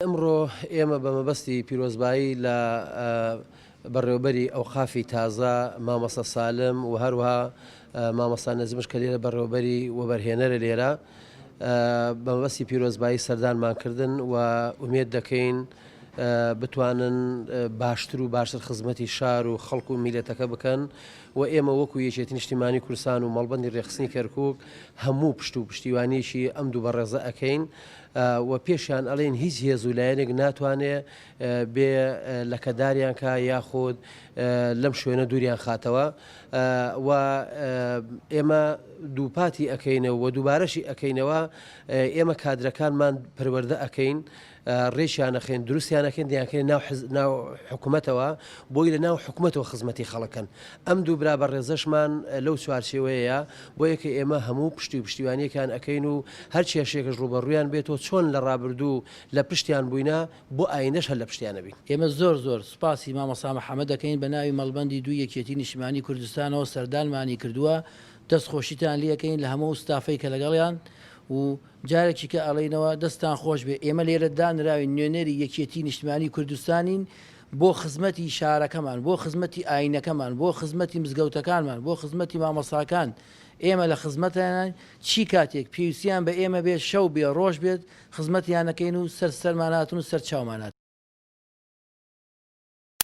ئەمڕۆ ئێمە بە مەبەستی پیرۆزبایی لە بەڕێوەبەری ئەوقافی تازە مامەسە سالم و هەروەها مامەستا نەزمش کە لێرە بەڕێوەبەری وەبەرهێنەرە لێرە بە مەبەستی پیرۆزبایی سەردانمانکردن و ئومێد دەکەین بتوانن باشتر و باشتر خزمەتی شار و خەڵک و میلەتەکە بکەن و ئێمە وەکو یەکێتی نیشتیمانی کوردستان و مەڵبەندی ڕێخستنی کەرکووک هەموو پشت و پشتیوانیشی ئەم دوو بەڕێزە ئەەکەین و پێشیان ئەڵێن هیچ هێز و لایەنێک ناتوانێت بێ لە کەداریان کا یاخۆت لەم شوێنە دووریان خاتەوە و ئێمە دووپاتی ئەەکەینەوە و دووبارەشی ئەەکەینەوە ئێمە کادرەکانمان پەروەردە ئەەکەین ڕێشیان نەخێن دروستیانەکەن دیانکەین ناو حکوومەتەوە بۆی لە ناو حکوومەتەوە خزمەتی خەڵەکەن ئەم دوو برا بە ڕێزەشمان لەو چوارچێوەیە بۆ یەکە ئێمە هەموو پشتی و پشتیوانیەکان ئەەکەین و هەر کێشێکەش ڕوبەڕوویان بێتەوە چۆن لە ڕابردوو لە پشتیان بووینە بۆ ئاینەش هەر لە پشتیانە بین. ئێمە زۆر سوپاسی مامەستا محەممەد دەکەین بە ناوی مەڵبەندی دوو یەکێتی نیشتیمانی کوردستانەوە سەردانمانی کردووە دەستخۆشیتان لەکەین لە هەموو ستافەی کە لەگەڵیان و جارێکی کە ئەڵێنەوە دەستان خۆش بێ ئێمە لێرە دانراوی نوێنەری یەکێتی نیشتیمانی کوردستانین بۆ خزمەتی شارەکەمان بۆ خزمەتی ئاینەکەمان بۆ خزمەتی مزگەوتەکانمان بۆ خزمەتی مامەساکان ئێمە لە خزمەتیان چی کاتێک پێویستیان بە ئێمە بێت شەو بێ ڕۆژ بێت خزمەتیانەکەین و سەرماناتون و سەر چاومانات.